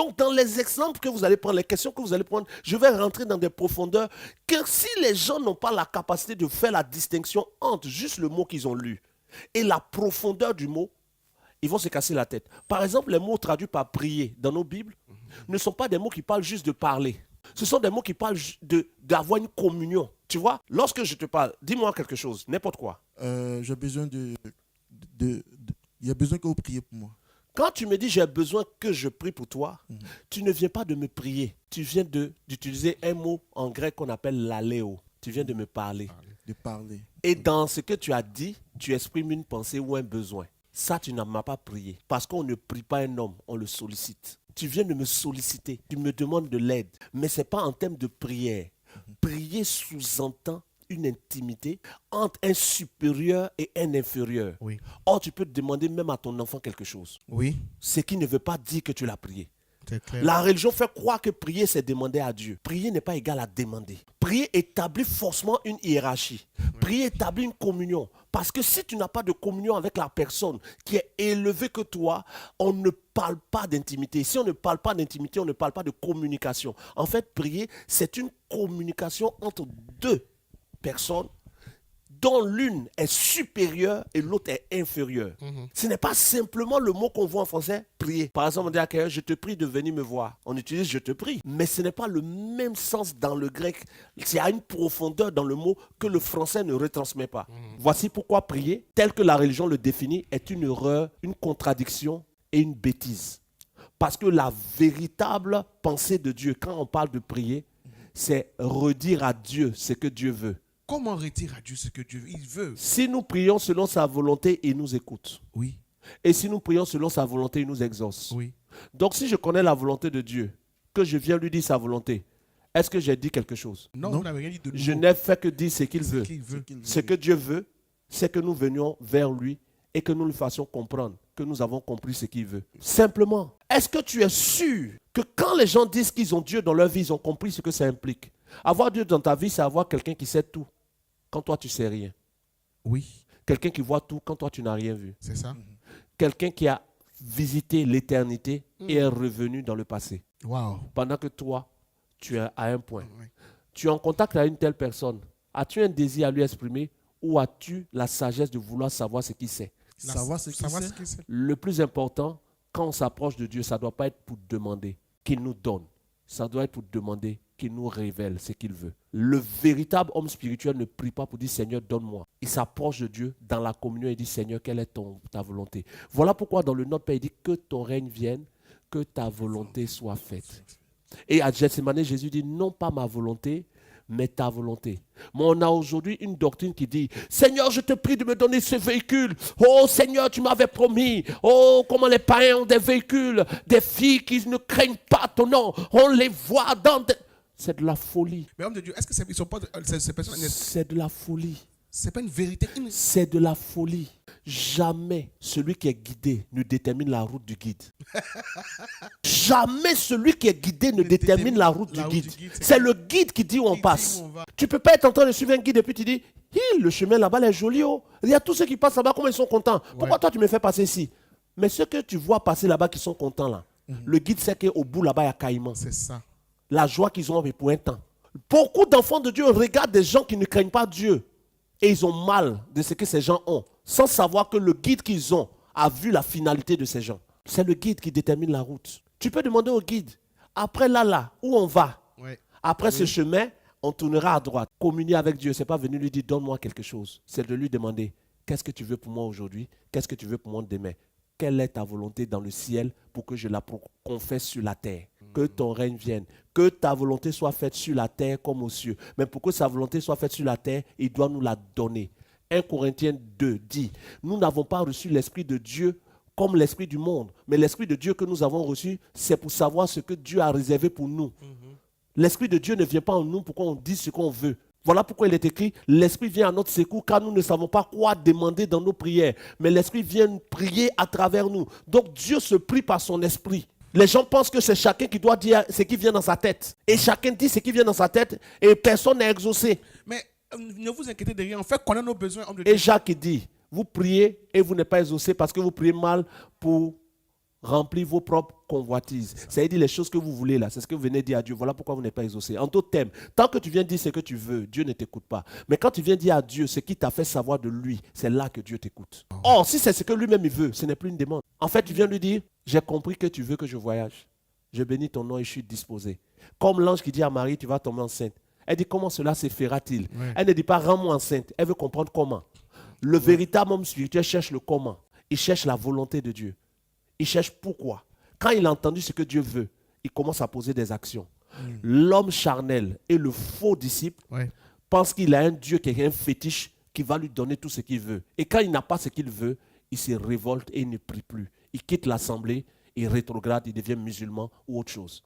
Donc, dans les exemples que vous allez prendre, les questions que vous allez prendre, je vais rentrer dans des profondeurs que si les gens n'ont pas la capacité de faire la distinction entre juste le mot qu'ils ont lu et la profondeur du mot, ils vont se casser la tête. Par exemple, les mots traduits par prier dans nos Bibles ne sont pas des mots qui parlent juste de parler. Ce sont des mots qui parlent d'avoir une communion. Tu vois, lorsque je te parle, dis-moi quelque chose, n'importe quoi. J'ai besoin il y a besoin que vous priez pour moi. Quand tu me dis j'ai besoin que je prie pour toi, tu ne viens pas de me prier. Tu viens d'utiliser un mot en grec qu'on appelle l'aléo. Tu viens de me parler. De parler. Et dans ce que tu as dit, tu exprimes une pensée ou un besoin. Ça, tu ne m'as pas prié. Parce qu'on ne prie pas un homme, on le sollicite. Tu viens de me solliciter. Tu me demandes de l'aide. Mais ce n'est pas en termes de prière. Prier sous-entend une intimité entre un supérieur et un inférieur. Oui. Or, tu peux demander même à ton enfant quelque chose. Oui. Ce qui ne veut pas dire que tu l'as prié. C'est clair. La religion fait croire que prier, c'est demander à Dieu. Prier n'est pas égal à demander. Prier établit forcément une hiérarchie. Prier établit une communion. Parce que si tu n'as pas de communion avec la personne qui est élevée que toi, on ne parle pas d'intimité. Si on ne parle pas d'intimité, on ne parle pas de communication. En fait, prier, c'est une communication entre deux personnes dont l'une est supérieure et l'autre est inférieure. Ce n'est pas simplement le mot qu'on voit en français, prier. Par exemple, on dit à quelqu'un, je te prie de venir me voir. On utilise je te prie. Mais ce n'est pas le même sens dans le grec. Il y a une profondeur dans le mot que le français ne retransmet pas. Voici pourquoi prier, tel que la religion le définit, est une erreur, une contradiction et une bêtise. Parce que la véritable pensée de Dieu, quand on parle de prier, c'est redire à Dieu ce que Dieu veut. Comment retire à Dieu ce que Dieu veut? Si nous prions selon sa volonté, il nous écoute. Oui. Et si nous prions selon sa volonté, il nous exauce. Oui. Donc si je connais la volonté de Dieu, que je viens lui dire sa volonté, est-ce que j'ai dit quelque chose? Non, vous n'avez rien dit de nouveau. Je n'ai fait que dire ce qu'il veut. Qu'il veut. Ce que Dieu veut, c'est que nous venions vers lui et que nous lui fassions comprendre que nous avons compris ce qu'il veut. Simplement, est-ce que tu es sûr que quand les gens disent qu'ils ont Dieu dans leur vie, ils ont compris ce que ça implique? Avoir Dieu dans ta vie, c'est avoir quelqu'un qui sait tout quand toi tu sais rien. Oui, Quelqu'un qui voit tout quand toi tu n'as rien vu. c'est ça. Quelqu'un qui a visité l'éternité et est revenu dans le passé. Wow. Pendant que toi, tu es à un point. Oui. Tu es en contact avec une telle personne. As-tu un désir à lui exprimer ou as-tu la sagesse de vouloir savoir ce qu'il sait? Savoir ce qu'il sait. Le plus important, quand on s'approche de Dieu, ça ne doit pas être pour demander qu'il nous donne. Ça doit être pour demander qu'il nous révèle ce qu'il veut. Le véritable homme spirituel ne prie pas pour dire Seigneur, donne-moi. Il s'approche de Dieu dans la communion et dit Seigneur, quelle est ta volonté? Voilà pourquoi dans le Notre Père, il dit que ton règne vienne, que ta volonté soit faite. Et à Gethsémane, Jésus dit non pas ma volonté, mais ta volonté. Mais on a aujourd'hui une doctrine qui dit Seigneur, je te prie de me donner ce véhicule. Oh Seigneur, tu m'avais promis. Oh, comment les païens ont des véhicules, des filles qui ne craignent pas ton nom. On les voit dans des... C'est de la folie. Mais homme de Dieu, est-ce que ils sont pas ces personnes? C'est de la folie. C'est pas une vérité. C'est de la folie. Jamais celui qui est guidé ne détermine la route du guide. Jamais celui qui est guidé ne détermine la route du guide. C'est le guide qui dit où on passe. Tu ne peux pas être en train de suivre un guide et puis tu dis le chemin là-bas est joli. Oh. Il y a tous ceux qui passent là-bas, comment ils sont contents. Pourquoi toi tu me fais passer ici? Mais ceux que tu vois passer là-bas qui sont contents là, le guide sait qu'au bout là-bas il y a caïman. C'est ça. La joie qu'ils ont pour un temps. Beaucoup d'enfants de Dieu regardent des gens qui ne craignent pas Dieu. Et ils ont mal de ce que ces gens ont, sans savoir que le guide qu'ils ont a vu la finalité de ces gens. C'est le guide qui détermine la route. Tu peux demander au guide, après là, où on va? Ouais. Après ce chemin, on tournera à droite. Communier avec Dieu, ce n'est pas venir lui dire, donne-moi quelque chose. C'est de lui demander, qu'est-ce que tu veux pour moi aujourd'hui? Qu'est-ce que tu veux pour moi demain? Quelle est ta volonté dans le ciel pour que je la confesse sur la terre? Que ton règne vienne. Que ta volonté soit faite sur la terre comme aux cieux. Mais pour que sa volonté soit faite sur la terre, il doit nous la donner. 1 Corinthiens 2 dit, nous n'avons pas reçu l'Esprit de Dieu comme l'Esprit du monde. Mais l'Esprit de Dieu que nous avons reçu, c'est pour savoir ce que Dieu a réservé pour nous. L'Esprit de Dieu ne vient pas en nous pour qu'on dise ce qu'on veut. Voilà pourquoi il est écrit, l'Esprit vient à notre secours car nous ne savons pas quoi demander dans nos prières. Mais l'Esprit vient prier à travers nous. Donc Dieu se prie par son Esprit. Les gens pensent que c'est chacun qui doit dire ce qui vient dans sa tête. Et chacun dit ce qui vient dans sa tête et personne n'est exaucé. Mais ne vous inquiétez de rien. En fait, qu'on a nos besoins, homme de Dieu. Et Jacques dit, vous priez et vous n'êtes pas exaucé parce que vous priez mal pour remplir vos propres convoitises. C'est-à-dire les choses que vous voulez là, c'est ce que vous venez dire à Dieu. Voilà pourquoi vous n'êtes pas exaucé. En d'autres termes, tant que tu viens dire ce que tu veux, Dieu ne t'écoute pas. Mais quand tu viens dire à Dieu ce qui t'a fait savoir de lui, c'est là que Dieu t'écoute. Or, si c'est ce que lui-même il veut, ce n'est plus une demande. En fait, tu viens lui dire, j'ai compris que tu veux que je voyage. Je bénis ton nom et je suis disposé. Comme l'ange qui dit à Marie, tu vas tomber enceinte. Elle dit, comment cela se fera-t-il? Ouais. Elle ne dit pas, rends-moi enceinte. Elle veut comprendre comment. Le véritable homme spirituel cherche le comment. Il cherche la volonté de Dieu. Il cherche pourquoi. Quand il a entendu ce que Dieu veut, il commence à poser des actions. L'homme charnel et le faux disciple Ouais. pense qu'il a un Dieu qui est un fétiche qui va lui donner tout ce qu'il veut. Et quand il n'a pas ce qu'il veut, il se révolte et il ne prie plus. Il quitte l'assemblée, il rétrograde, il devient musulman ou autre chose.